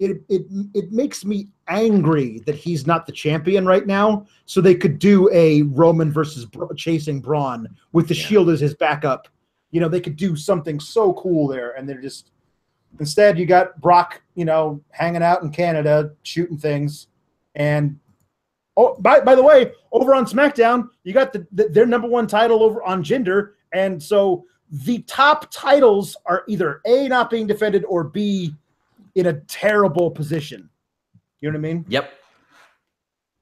Speaker 2: It makes me angry that he's not the champion right now. So they could do a Roman versus chasing Braun with the Shield as his backup. You know, they could do something so cool there, and they're just instead you got Brock, you know, hanging out in Canada shooting things, and by the way, over on SmackDown you got their #1 title over on Jinder, and so the top titles are either A, not being defended, or B, in a terrible position. You know what I mean?
Speaker 1: Yep.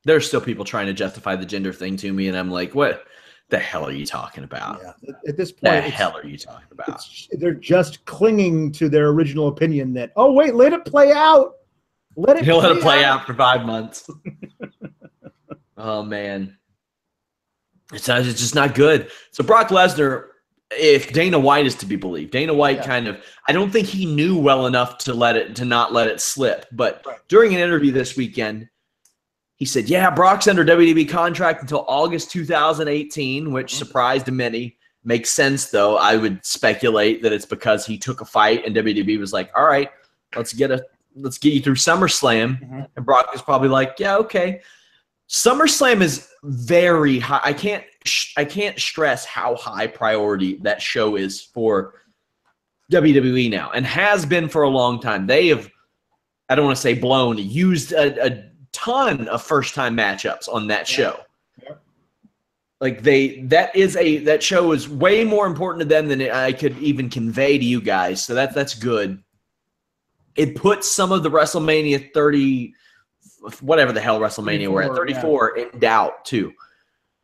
Speaker 1: There's still people trying to justify the gender thing to me, and I'm like, what the hell are you talking about?
Speaker 2: Yeah. At this point,
Speaker 1: the hell are you talking about?
Speaker 2: They're just clinging to their original opinion that, oh, wait, let it play out. Let it
Speaker 1: play out for 5 months. Oh, man. It's just not good. So Brock Lesnar, if Dana White is to be believed, Dana White I don't think he knew well enough to not let it slip. But during an interview this weekend, he said, yeah, Brock's under WWE contract until August 2018, which surprised many. Makes sense, though. I would speculate that it's because he took a fight and WWE was like, all right, let's get you through SummerSlam. And Brock is probably like, yeah, okay. SummerSlam is very high. I can't stress how high priority that show is for WWE now, and has been for a long time. They have, I don't want to say used a ton of first-time matchups on that show. Yeah. Like that show is way more important to them than I could even convey to you guys. So that's good. It puts some of the WrestleMania 30, whatever the hell WrestleMania we're at, 34 in doubt too.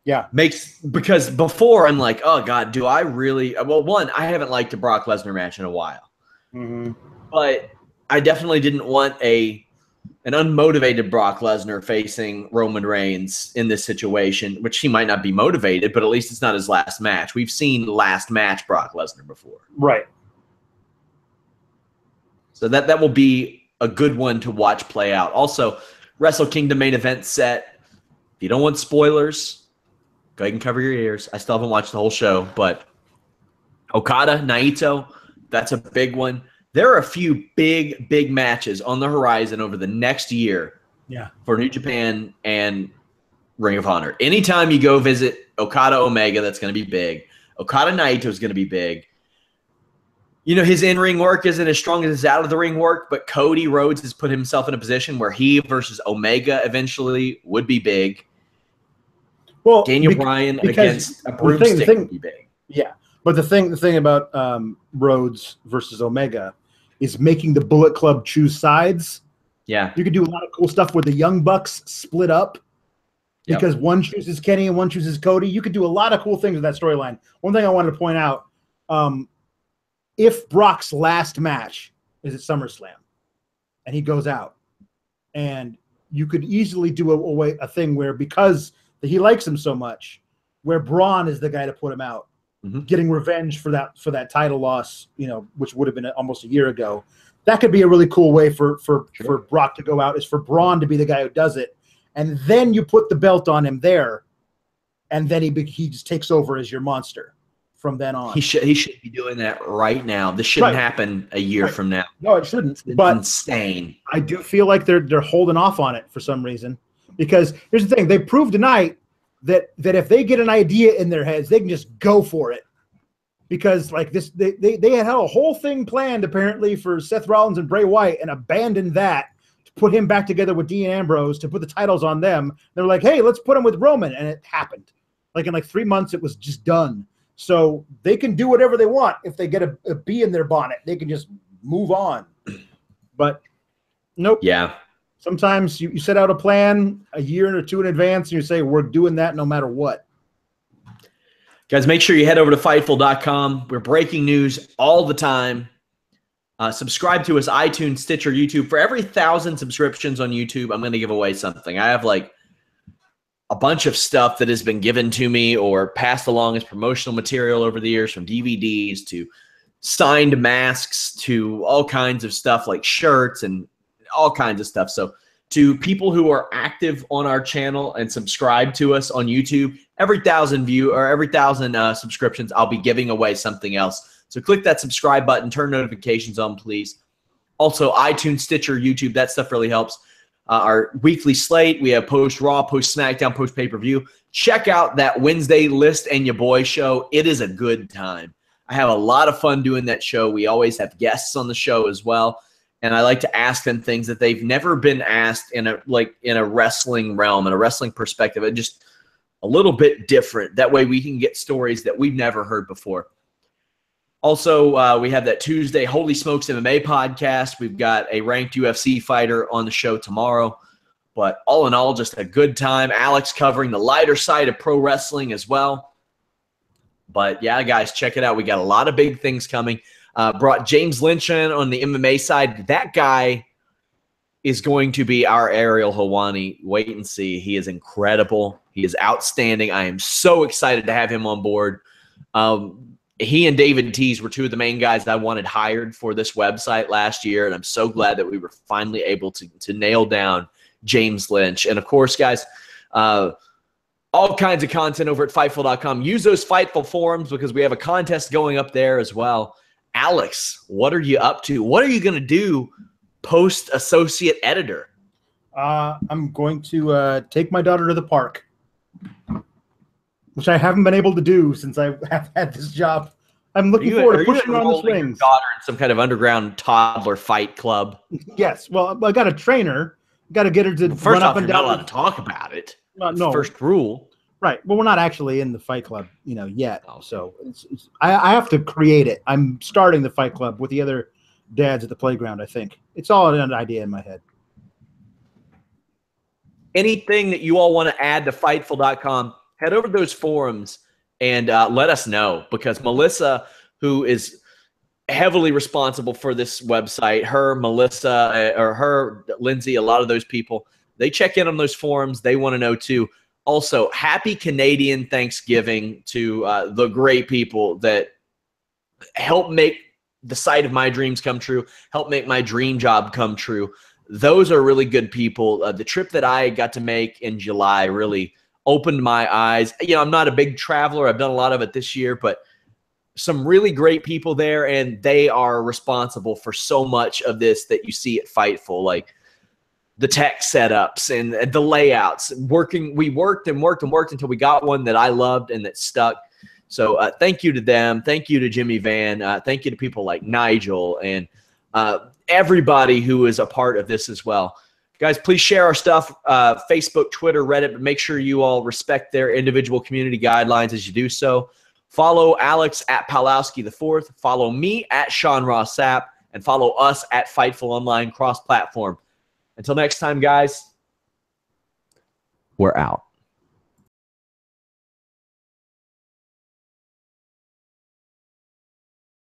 Speaker 2: Yeah.
Speaker 1: Because before I'm like, oh God, do I really? Well, one, I haven't liked a Brock Lesnar match in a while. But I definitely didn't want an unmotivated Brock Lesnar facing Roman Reigns in this situation, which he might not be motivated, but at least it's not his last match. We've seen last match Brock Lesnar before.
Speaker 2: Right.
Speaker 1: So that will be a good one to watch play out. Also, Wrestle Kingdom main event set. If you don't want spoilers, go ahead and cover your ears. I still haven't watched the whole show, but Okada, Naito, that's a big one. There are a few big matches on the horizon over the next year for New Japan and Ring of Honor. Anytime you go visit Okada Omega, that's going to be big. Okada Naito is going to be big. You know, his in-ring work isn't as strong as his out-of-the-ring work, but Cody Rhodes has put himself in a position where he versus Omega eventually would be big. Well, Daniel Bryan against a broomstick would be big.
Speaker 2: Yeah, but the thing about Rhodes versus Omega is making the Bullet Club choose sides.
Speaker 1: Yeah.
Speaker 2: You could do a lot of cool stuff where the Young Bucks split up because one chooses Kenny and one chooses Cody. You could do a lot of cool things with that storyline. One thing I wanted to point out, if Brock's last match is at SummerSlam and he goes out, and you could easily do a thing where, because he likes him so much, where Braun is the guy to put him out, getting revenge for that title loss, you know, which would have been almost a year ago. That could be a really cool way for Brock to go out, is for Braun to be the guy who does it, and then you put the belt on him there, and then he just takes over as your monster from then on.
Speaker 1: He should be doing that right now. This shouldn't happen a year from now.
Speaker 2: No, it shouldn't.
Speaker 1: It's
Speaker 2: but
Speaker 1: insane.
Speaker 2: I do feel like they're holding off on it for some reason, because here's the thing: they proved tonight that if they get an idea in their heads, they can just go for it. Because like this, they had a whole thing planned apparently for Seth Rollins and Bray Wyatt, and abandoned that to put him back together with Dean Ambrose to put the titles on them. They're like, hey, let's put him with Roman. And it happened. Like in like 3 months, it was just done. So they can do whatever they want. If they get a bee in their bonnet, they can just move on. But nope.
Speaker 1: Yeah.
Speaker 2: Sometimes you set out a plan a year or two in advance, and you say, we're doing that no matter what.
Speaker 1: Guys, make sure you head over to Fightful.com. We're breaking news all the time. Subscribe to us, iTunes, Stitcher, YouTube. For every 1,000 subscriptions on YouTube, I'm going to give away something. I have like a bunch of stuff that has been given to me or passed along as promotional material over the years, from DVDs to signed masks to all kinds of stuff like shirts and all kinds of stuff. So to people who are active on our channel and subscribe to us on YouTube, every 1,000 subscriptions, I'll be giving away something else. So click that subscribe button, turn notifications on, please. Also, iTunes, Stitcher, YouTube, that stuff really helps. Our weekly slate, we have post Raw, post SmackDown, post pay-per-view. Check out that Wednesday List and Your Boy show. It is a good time. I have a lot of fun doing that show. We always have guests on the show as well, and I like to ask them things that they've never been asked in a wrestling realm, in a wrestling perspective, and just a little bit different. That way we can get stories that we've never heard before. Also, we have that Tuesday Holy Smokes MMA podcast. We've got a ranked UFC fighter on the show tomorrow. But all in all, just a good time. Alex covering the lighter side of pro wrestling as well. But, yeah, guys, check it out. We got a lot of big things coming. Brought James Lynch in on the MMA side. That guy is going to be our Ariel Helwani. Wait and see. He is incredible. He is outstanding. I am so excited to have him on board. He and David Tees were two of the main guys I wanted hired for this website last year, and I'm so glad that we were finally able to nail down James Lynch. And, of course, guys, all kinds of content over at Fightful.com. Use those Fightful forums because we have a contest going up there as well. Alex, what are you up to? What are you going to do post-associate editor?
Speaker 2: I'm going to take my daughter to the park, which I haven't been able to do since I have had this job. I'm looking forward to pushing her on the swings.
Speaker 1: Your daughter in some kind of underground toddler fight club.
Speaker 2: Yes. Well, I got a trainer. Got to get her to
Speaker 1: run up and down. You're not allowed to talk about it.
Speaker 2: No.
Speaker 1: First rule.
Speaker 2: Right. Well, we're not actually in the fight club, yet. So I have to create it. I'm starting the fight club with the other dads at the playground, I think. It's all an idea in my head.
Speaker 1: Anything that you all want to add to Fightful.com, head over to those forums and let us know, because Melissa, who is heavily responsible for this website, Lindsay, a lot of those people, they check in on those forums. They want to know too. Also, happy Canadian Thanksgiving to the great people that help make the site of my dreams come true, help make my dream job come true. Those are really good people. The trip that I got to make in July really opened my eyes. I'm not a big traveler. I've done a lot of it this year, but some really great people there, and they are responsible for so much of this that you see at Fightful, like the tech setups and the layouts. We worked until we got one that I loved and that stuck. So thank you to them. Thank you to Jimmy Van. Thank you to people like Nigel and everybody who is a part of this as well. Guys, please share our stuff, Facebook, Twitter, Reddit, but make sure you all respect their individual community guidelines as you do so. Follow Alex at Pawlowski the Fourth. Follow me at Sean Ross Sapp, and follow us at Fightful Online cross-platform. Until next time, guys, we're out.